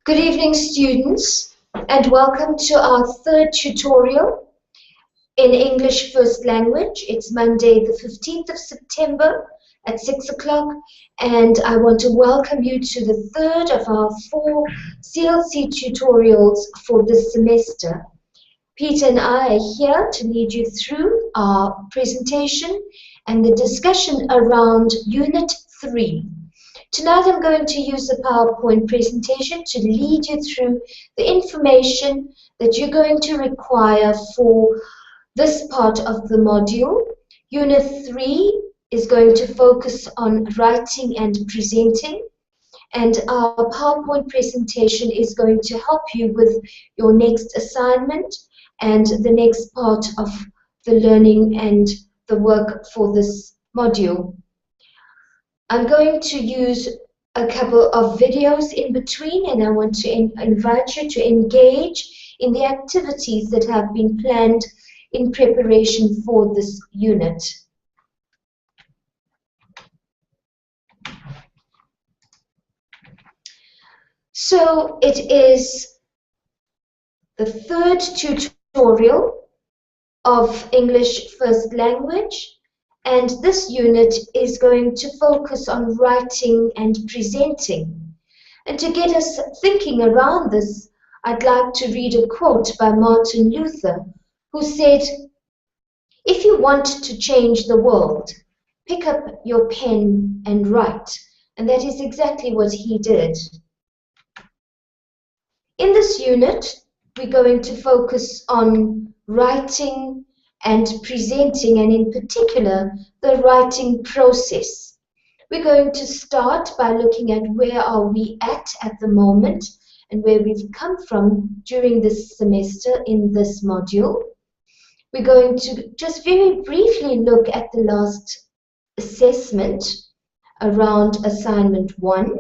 Good evening, students, and welcome to our third tutorial in English First Language. It's Monday, the 15th of September at 6 o'clock, and I want to welcome you to the third of our 4 CLC tutorials for this semester. Peter and I are here to lead you through our presentation and the discussion around Unit 3. Tonight I'm going to use a PowerPoint presentation to lead you through the information that you're going to require for this part of the module. Unit 3 is going to focus on writing and presenting, and our PowerPoint presentation is going to help you with your next assignment and the next part of the learning and the work for this module. I'm going to use a couple of videos in between, and I want to invite you to engage in the activities that have been planned in preparation for this unit. So it is the third tutorial of English First Language. And this unit is going to focus on writing and presenting. And to get us thinking around this, I'd like to read a quote by Martin Luther, who said, "If you want to change the world, pick up your pen and write." And that is exactly what he did. In this unit, we're going to focus on writing and presenting, and in particular, the writing process. We're going to start by looking at where are we at the moment and where we've come from during this semester in this module. We're going to just very briefly look at the last assessment around assignment 1.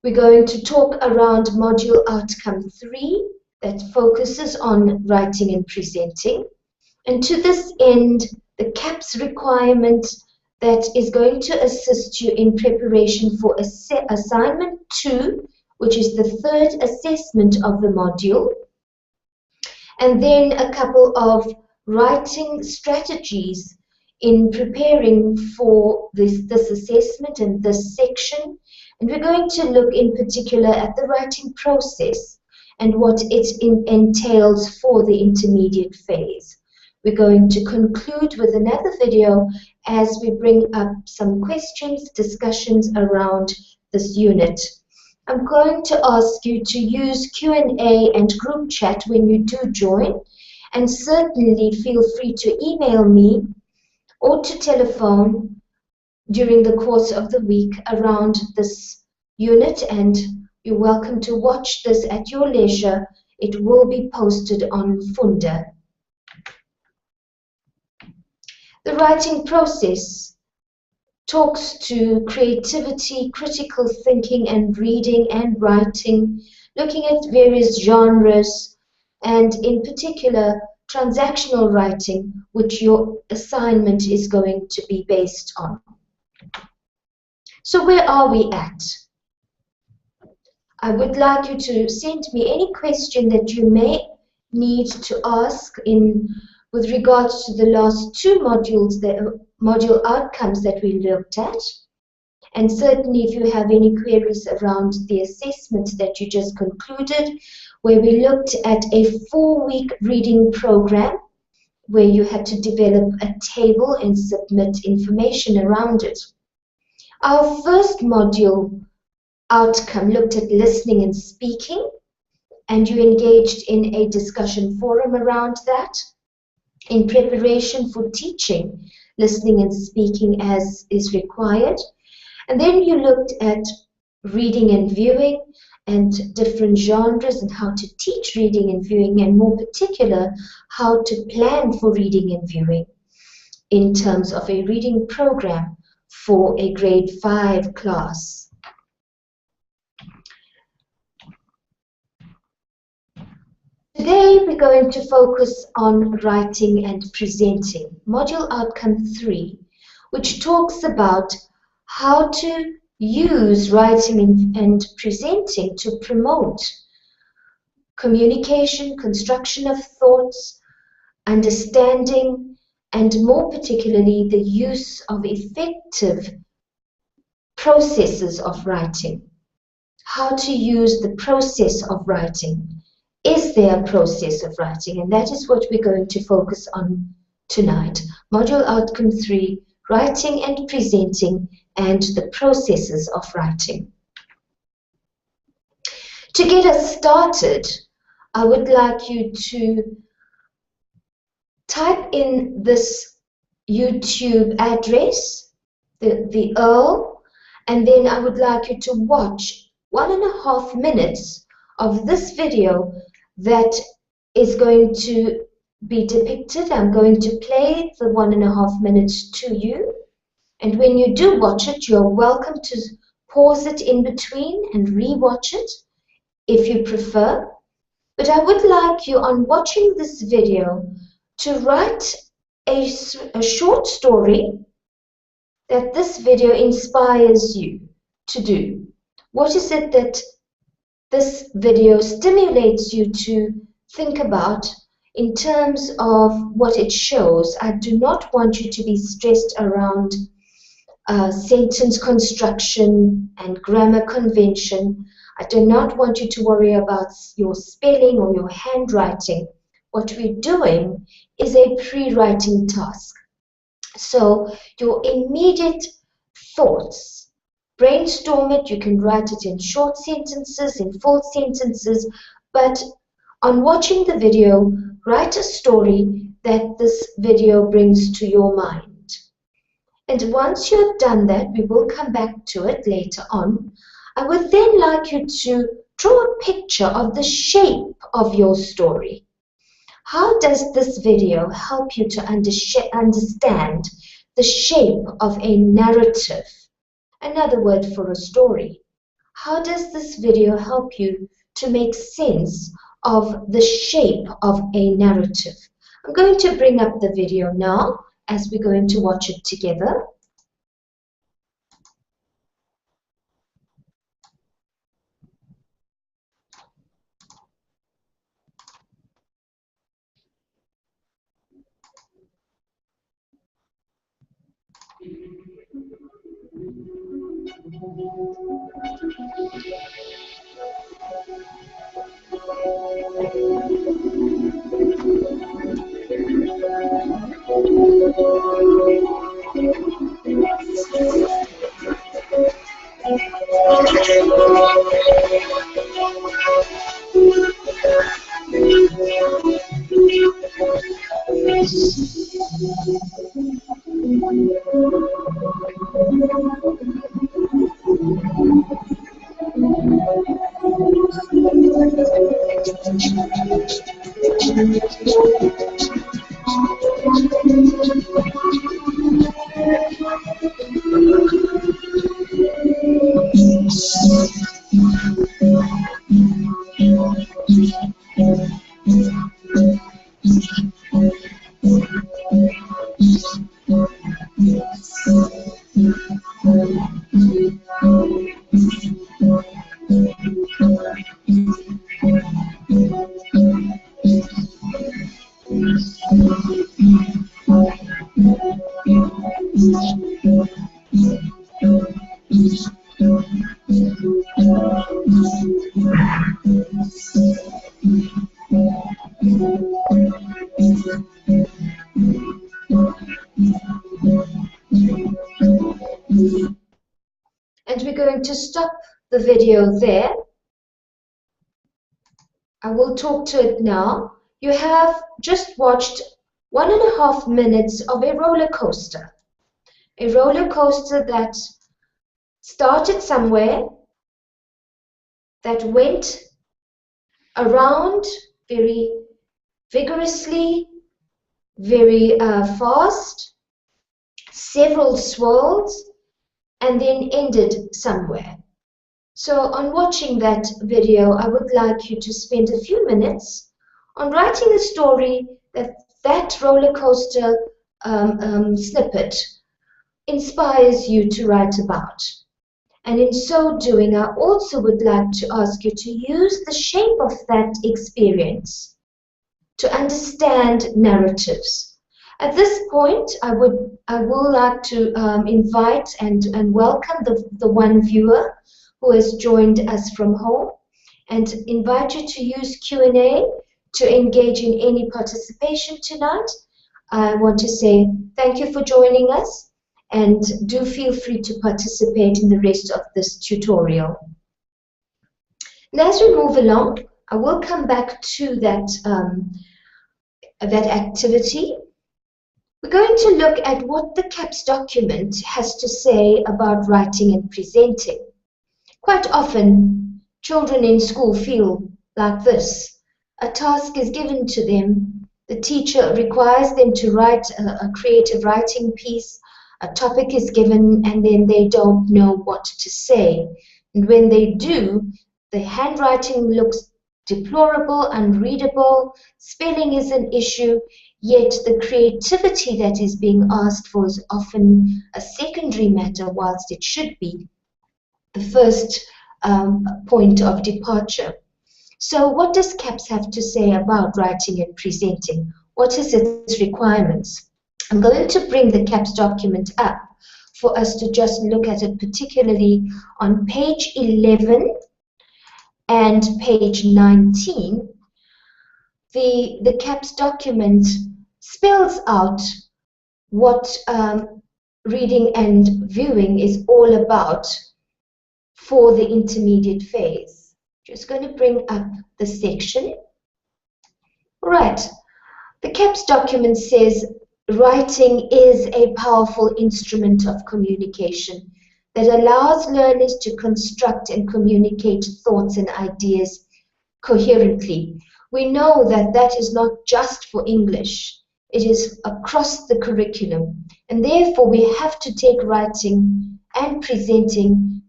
We're going to talk around module outcome 3 that focuses on writing and presenting. And to this end, the CAPS requirement that is going to assist you in preparation for assignment 2, which is the third assessment of the module. And then a couple of writing strategies in preparing for this assessment and this section. And we're going to look in particular at the writing process and what it entails for the intermediate phase. We're going to conclude with another video as we bring up some questions, discussions around this unit. I'm going to ask you to use Q&A and group chat when you do join, and certainly feel free to email me or to telephone during the course of the week around this unit, and you're welcome to watch this at your leisure. It will be posted on Funda. The writing process talks to creativity, critical thinking, and reading and writing, looking at various genres, and in particular, transactional writing, which your assignment is going to be based on. So where are we at? I would like you to send me any question that you may need to ask with regards to the last 2 modules, the module outcomes that we looked at. And certainly if you have any queries around the assessment that you just concluded, where we looked at a 4-week reading program, where you had to develop a table and submit information around it. Our first module outcome looked at listening and speaking, and you engaged in a discussion forum around that. In preparation for teaching, listening and speaking as is required. And then you looked at reading and viewing and different genres and how to teach reading and viewing, and more particular, how to plan for reading and viewing in terms of a reading program for a grade 5 class. Today we're going to focus on writing and presenting. Module outcome 3 which talks about how to use writing and presenting to promote communication, construction of thoughts, understanding, and more particularly the use of effective processes of writing. How to use the process of writing. Is there a process of writing? And that is what we're going to focus on tonight. Module Outcome 3, Writing and Presenting and the Processes of Writing. To get us started, I would like you to type in this YouTube address, the URL, and then I would like you to watch 1.5 minutes of this video that is going to be depicted. I'm going to play the 1.5 minutes to you, and when you do watch it, you're welcome to pause it in between and re-watch it if you prefer. But I would like you, on watching this video, to write a short story that this video inspires you to do. What is it that this video stimulates you to think about in terms of what it shows? I do not want you to be stressed around sentence construction and grammar convention. I do not want you to worry about your spelling or your handwriting. What we're doing is a pre-writing task. So your immediate thoughts, brainstorm it. You can write it in short sentences, in full sentences, but on watching the video, write a story that this video brings to your mind. And once you've done that, we will come back to it later on. I would then like you to draw a picture of the shape of your story. How does this video help you to understand the shape of a narrative? Another word for a story. How does this video help you to make sense of the shape of a narrative? I'm going to bring up the video now as we're going to watch it together. And we're going to stop the video there. I will talk to it now. You have just watched 1.5 minutes of a roller coaster. A roller coaster that started somewhere, that went around very vigorously, very fast, several swirls, and then ended somewhere. So on watching that video, I would like you to spend a few minutes on writing the story that that roller coaster snippet inspires you to write about. And in so doing, I also would like to ask you to use the shape of that experience to understand narratives. At this point, I will like to invite and welcome the one viewer who has joined us from home, and invite you to use Q&A to engage in any participation tonight. I want to say thank you for joining us, and do feel free to participate in the rest of this tutorial. And as we move along, I will come back to that activity. We're going to look at what the CAPS document has to say about writing and presenting. Quite often, children in school feel like this. A task is given to them. The teacher requires them to write a creative writing piece. A topic is given, and then they don't know what to say. And when they do, the handwriting looks deplorable, unreadable, spelling is an issue, yet the creativity that is being asked for is often a secondary matter, whilst it should be the first point of departure. So what does CAPS have to say about writing and presenting? What is its requirements? I'm going to bring the CAPS document up for us to just look at it, particularly on page 11 and page 19. The CAPS document spells out what reading and viewing is all about for the intermediate phase. Just going to bring up the section. Right. The CAPS document says writing is a powerful instrument of communication that allows learners to construct and communicate thoughts and ideas coherently. We know that that is not just for English. It is across the curriculum, and therefore we have to take writing and presenting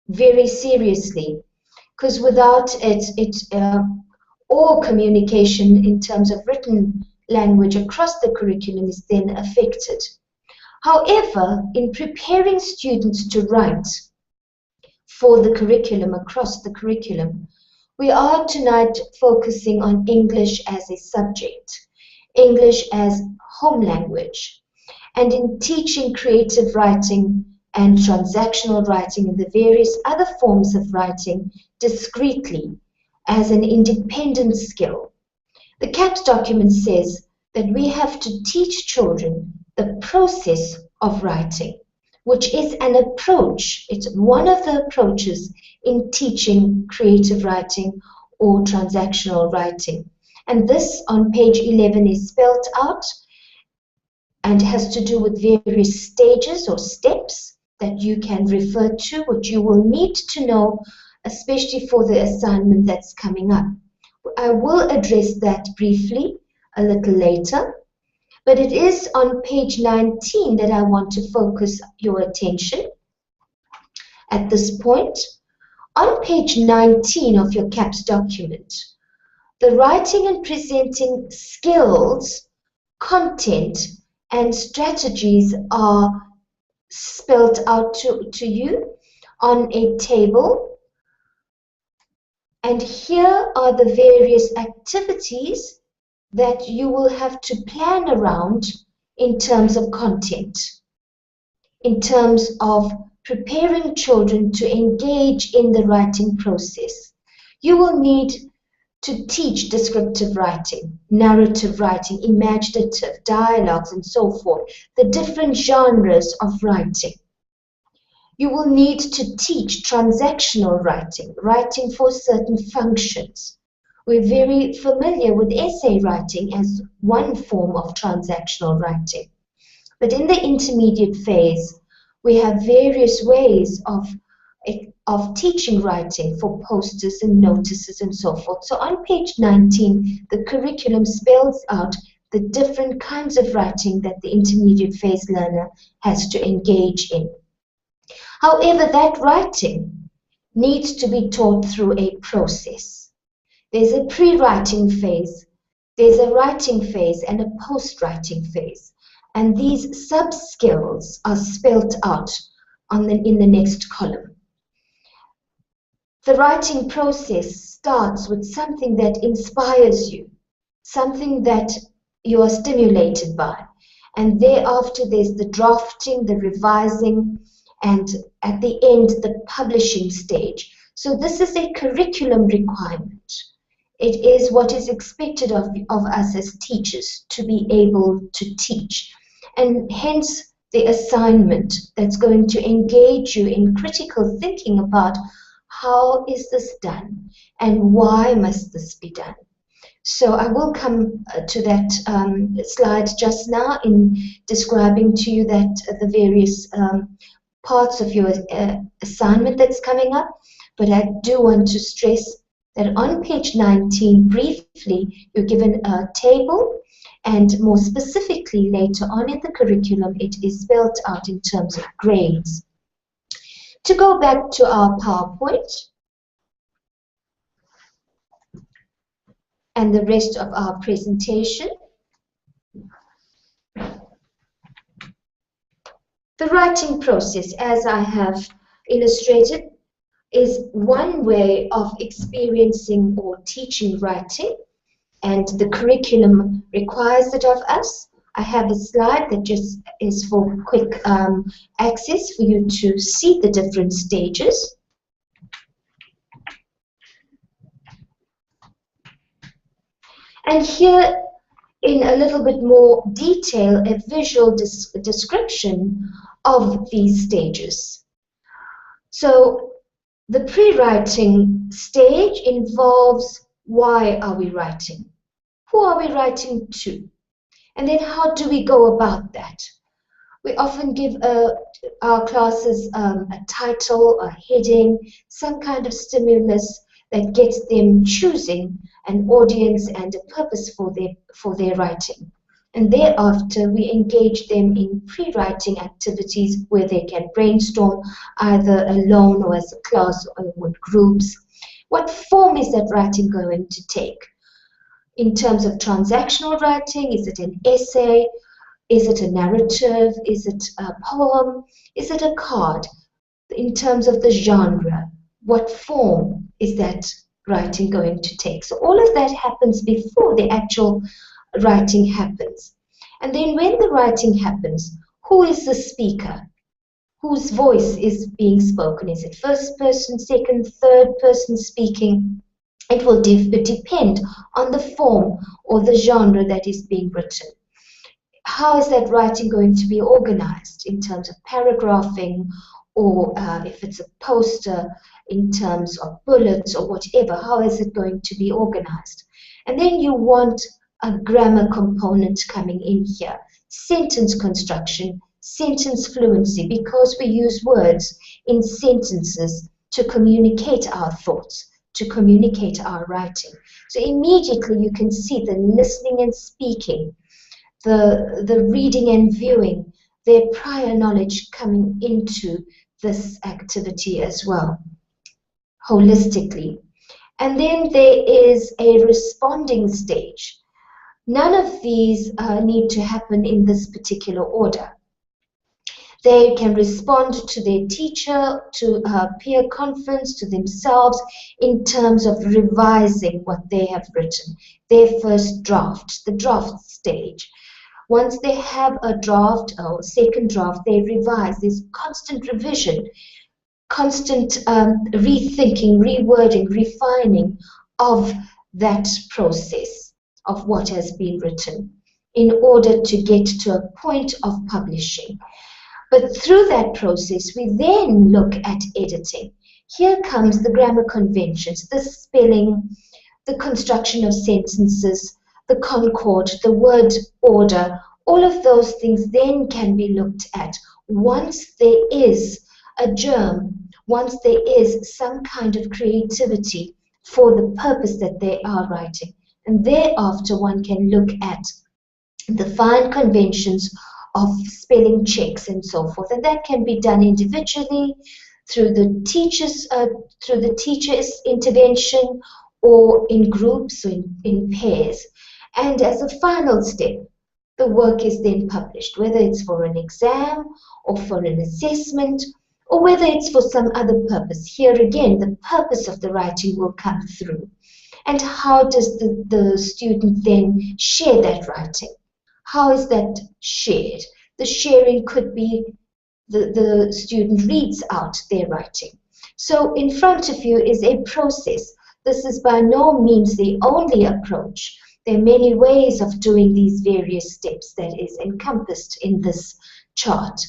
very seriously, because without it, all communication in terms of written language across the curriculum is then affected. However, in preparing students to write for the curriculum, across the curriculum, we are tonight focusing on English as a subject, English as home language, and in teaching creative writing and transactional writing and the various other forms of writing discreetly as an independent skill. The CAPS document says that we have to teach children the process of writing, which is an approach. It's one of the approaches in teaching creative writing or transactional writing. And this on page 11 is spelled out and has to do with various stages or steps that you can refer to, which you will need to know, especially for the assignment that's coming up. I will address that briefly a little later, but it is on page 19 that I want to focus your attention at this point. On page 19 of your CAPS document, the writing and presenting skills, content, and strategies are spelled out to you on a table. And here are the various activities that you will have to plan around in terms of content, in terms of preparing children to engage in the writing process. You will need to teach descriptive writing, narrative writing, imaginative, dialogues, and so forth, the different genres of writing. You will need to teach transactional writing, writing for certain functions. We're very familiar with essay writing as one form of transactional writing. But in the intermediate phase, we have various ways of teaching writing for posters and notices and so forth. So on page 19, the curriculum spells out the different kinds of writing that the intermediate phase learner has to engage in. However, that writing needs to be taught through a process. There's a pre-writing phase, there's a writing phase, and a post-writing phase. And these sub-skills are spelt out in the next column. The writing process starts with something that inspires you, something that you are stimulated by. And thereafter, there's the drafting, the revising, and at the end, the publishing stage. So this is a curriculum requirement. It is what is expected of us as teachers to be able to teach. And hence the assignment that's going to engage you in critical thinking about how is this done and why must this be done. So I will come to that slide just now in describing to you that the various parts of your assignment that's coming up. But I do want to stress that on page 19, briefly, you're given a table, and more specifically later on in the curriculum, it is spelled out in terms of grades. To go back to our PowerPoint and the rest of our presentation, the writing process, as I have illustrated, is one way of experiencing or teaching writing, and the curriculum requires it of us. I have a slide that just is for quick access for you to see the different stages. And here, in a little bit more detail, a visual description of these stages. So the pre-writing stage involves why are we writing? Who are we writing to? And then how do we go about that? We often give our classes a title, a heading, some kind of stimulus that gets them choosing an audience and a purpose for their writing. And thereafter, we engage them in pre-writing activities where they can brainstorm either alone or as a class or with groups. What form is that writing going to take? In terms of transactional writing, is it an essay? Is it a narrative? Is it a poem? Is it a card? In terms of the genre, what form is that writing going to take? So all of that happens before the actual writing happens. And then when the writing happens, who is the speaker? Whose voice is being spoken? Is it first person, second, third person speaking? It will depend on the form or the genre that is being written. How is that writing going to be organized in terms of paragraphing, or if it's a poster in terms of bullets or whatever, how is it going to be organized? And then you want a grammar component coming in here, sentence construction, sentence fluency, because we use words in sentences to communicate our thoughts, to communicate our writing. So immediately you can see the listening and speaking, the reading and viewing, their prior knowledge coming into this activity as well, holistically. And then there is a responding stage. None of these need to happen in this particular order. They can respond to their teacher, to a peer conference, to themselves in terms of revising what they have written, their first draft, the draft stage. Once they have a draft or second draft, they revise. There's constant revision, constant rethinking, rewording, refining of that process of what has been written in order to get to a point of publishing. But through that process, we then look at editing. Here comes the grammar conventions, the spelling, the construction of sentences, the concord, the word order. All of those things then can be looked at once there is a germ, once there is some kind of creativity for the purpose that they are writing. And thereafter, one can look at the fine conventions of spelling checks and so forth. And that can be done individually through the teacher's intervention, or in groups or in pairs. And as a final step, the work is then published, whether it's for an exam or for an assessment, or whether it's for some other purpose. Here again, the purpose of the writing will come through. And how does the student then share that writing? How is that shared? The sharing could be the student reads out their writing. So in front of you is a process. This is by no means the only approach. There are many ways of doing these various steps that is encompassed in this chart.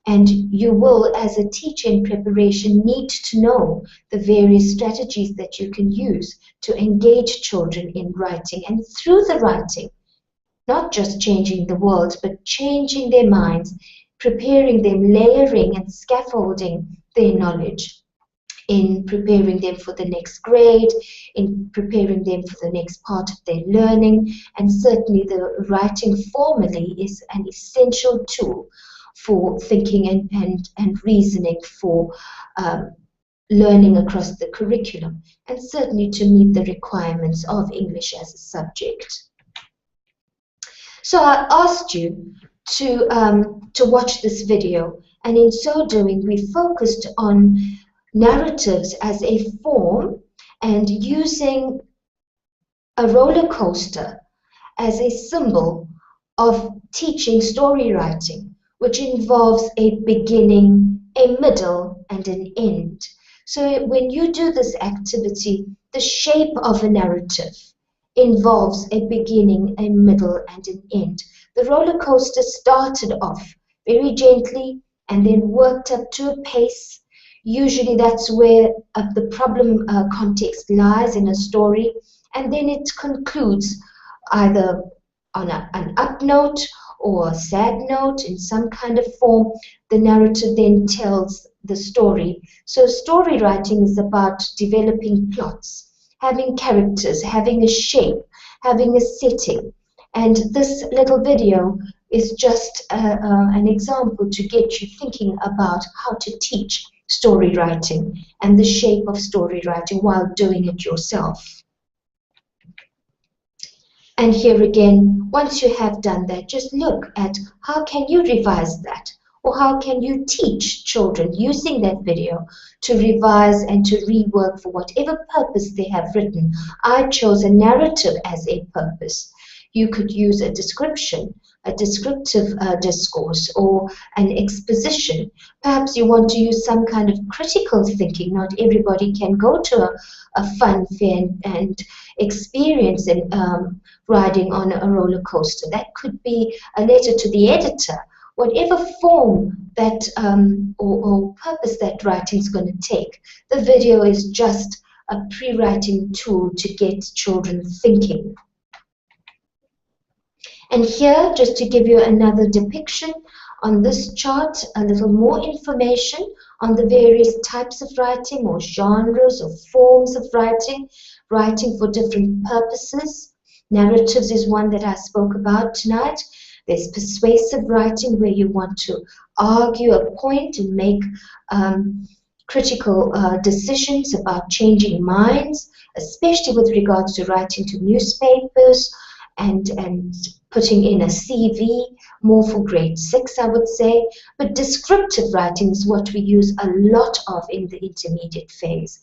And you will, as a teacher in preparation, need to know the various strategies that you can use to engage children in writing. And through the writing, not just changing the world, but changing their minds, preparing them, layering and scaffolding their knowledge, in preparing them for the next grade, in preparing them for the next part of their learning. And certainly the writing formally is an essential tool for thinking and reasoning, for learning across the curriculum, and certainly to meet the requirements of English as a subject. So I asked you to watch this video, and in so doing we focused on narratives as a form and using a roller coaster as a symbol of teaching story writing, which involves a beginning, a middle, and an end. So when you do this activity, the shape of a narrative involves a beginning, a middle, and an end. The roller coaster started off very gently and then worked up to a pace. Usually that's where the problem context lies in a story, and then it concludes either on an up note or a sad note in some kind of form. The narrative then tells the story. So story writing is about developing plots, having characters, having a shape, having a setting. And this little video is just an example to get you thinking about how to teach story writing and the shape of story writing while doing it yourself. And here again, once you have done that, just look at how can you revise that, or how can you teach children using that video to revise and to rework for whatever purpose they have written. I chose a narrative as a purpose. You could use a description, a descriptive discourse, or an exposition. Perhaps you want to use some kind of critical thinking. Not everybody can go to a fun fair and experience riding on a roller coaster. That could be a letter to the editor. Whatever form that or purpose that writing is going to take, the video is just a pre-writing tool to get children thinking. And here, just to give you another depiction on this chart, a little more information on the various types of writing or genres or forms of writing, writing for different purposes. Narratives is one that I spoke about tonight. There's persuasive writing, where you want to argue a point and make critical decisions about changing minds, especially with regards to writing to newspapers and putting in a CV, more for grade 6, I would say. But descriptive writing is what we use a lot of in the intermediate phase.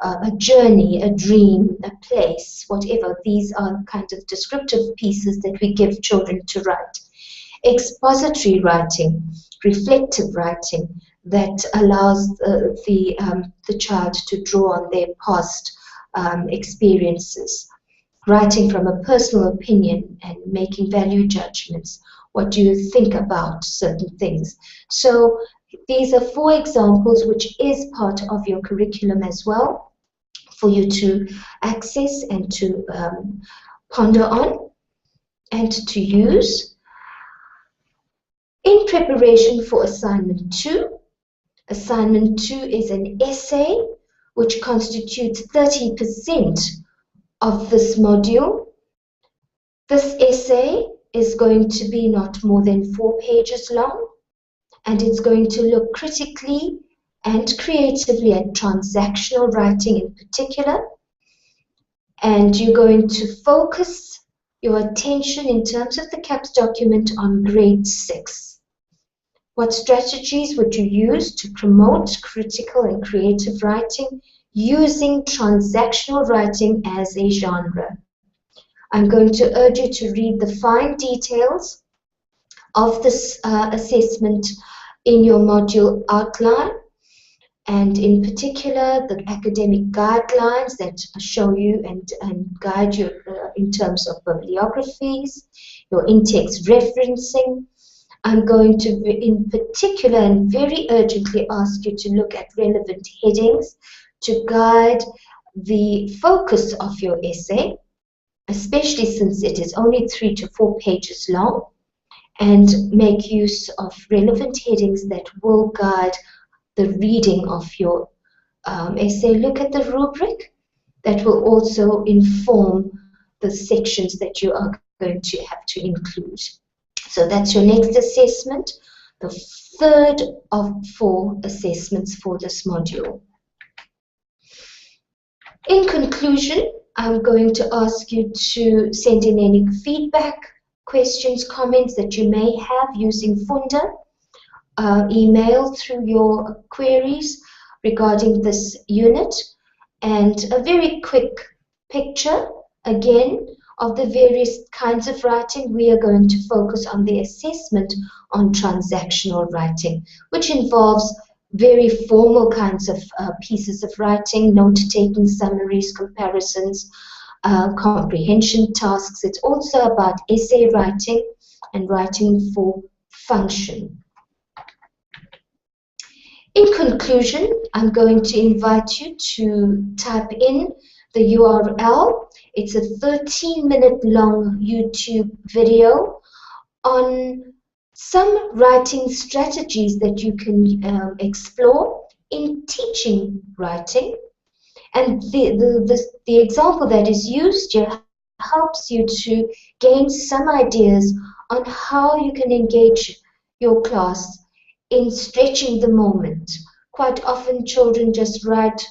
A journey, a dream, a place, whatever. These are kind of descriptive pieces that we give children to write. Expository writing, reflective writing, that allows the child to draw on their past experiences. Writing from a personal opinion and making value judgments. What do you think about certain things? So these are 4 examples, which is part of your curriculum as well, for you to access and to ponder on and to use. In preparation for assignment 2, assignment 2 is an essay which constitutes 30% of this module. This essay is going to be not more than 4 pages long, and it's going to look critically and creatively at transactional writing in particular. And you're going to focus your attention in terms of the CAPS document on grade 6. What strategies would you use to promote critical and creative writing using transactional writing as a genre? I'm going to urge you to read the fine details of this assessment in your module outline, and in particular the academic guidelines that show you and guide you in terms of bibliographies, your in-text referencing. I'm going to, in particular and very urgently, ask you to look at relevant headings to guide the focus of your essay, especially since it is only 3 to 4 pages long, and make use of relevant headings that will guide the reading of your essay. Look at the rubric that will also inform the sections that you are going to have to include. So that's your next assessment, the third of 4 assessments for this module. In conclusion, I'm going to ask you to send in any feedback, questions, comments that you may have using Funda. Email through your queries regarding this unit, and a very quick picture again of the various kinds of writing. We are going to focus on the assessment on transactional writing, which involves very formal kinds of pieces of writing, note-taking, summaries, comparisons, comprehension tasks. It's also about essay writing and writing for function. In conclusion, I'm going to invite you to type in the URL. It's a 13-minute long YouTube video on some writing strategies that you can explore in teaching writing. And the example that is used here helps you to gain some ideas on how you can engage your class in stretching the moment. Quite often children just write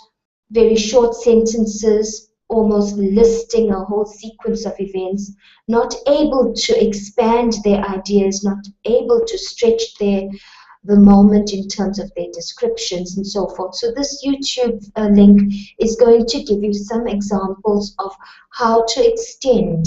very short sentences, almost listing a whole sequence of events, not able to expand their ideas, not able to stretch the moment in terms of their descriptions and so forth. So this YouTube link is going to give you some examples of how to extend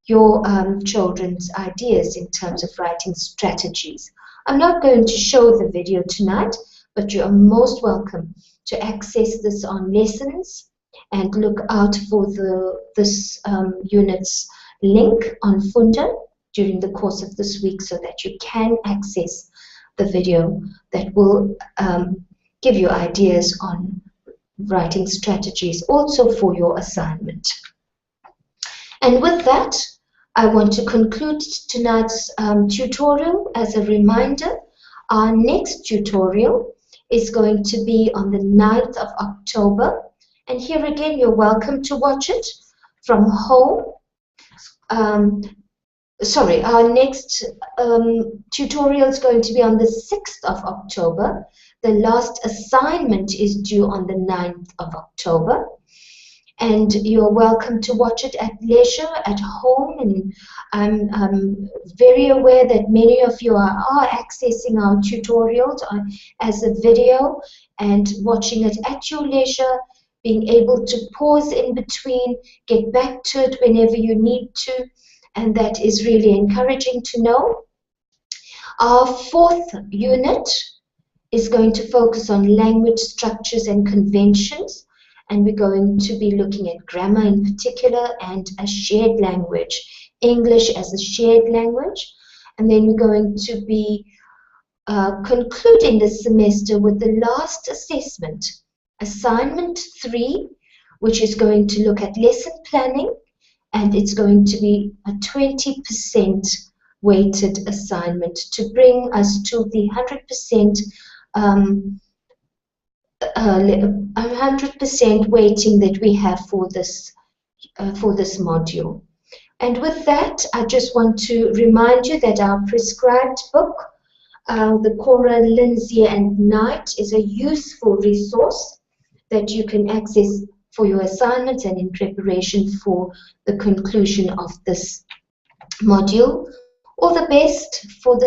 your children's ideas in terms of writing strategies. I'm not going to show the video tonight, but you are most welcome to access this on lessons and look out for this unit's link on Funda during the course of this week so that you can access the video that will give you ideas on writing strategies also for your assignment. And with that, I want to conclude tonight's tutorial. As a reminder, our next tutorial is going to be on the 9th of October. And here again, you're welcome to watch it from home. Our next tutorial is going to be on the 6th of October. The last assignment is due on the 9th of October. And you're welcome to watch it at leisure, at home. And I'm very aware that many of you are accessing our tutorials as a video and watching it at your leisure, being able to pause in between, get back to it whenever you need to. And that is really encouraging to know. Our 4th unit is going to focus on language structures and conventions. And we're going to be looking at grammar in particular and a shared language, English as a shared language. And then we're going to be concluding this semester with the last assessment, Assignment 3, which is going to look at lesson planning, and it's going to be a 20% weighted assignment to bring us to the 100% weighting that we have for this module. And with that, I just want to remind you that our prescribed book, the Cora, Lindsay and Knight, is a useful resource that you can access for your assignments and in preparation for the conclusion of this module. All the best for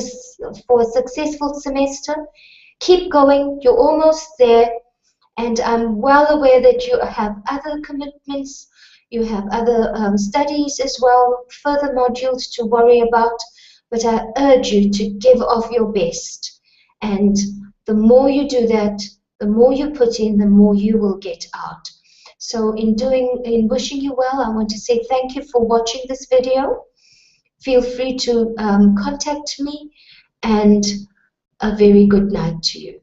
for a successful semester. Keep going, you're almost there, and I'm well aware that you have other commitments, you have other studies as well, further modules to worry about, but I urge you to give of your best. And the more you do that, the more you put in, the more you will get out. So in wishing you well, I want to say thank you for watching this video. Feel free to contact me, and a very good night to you.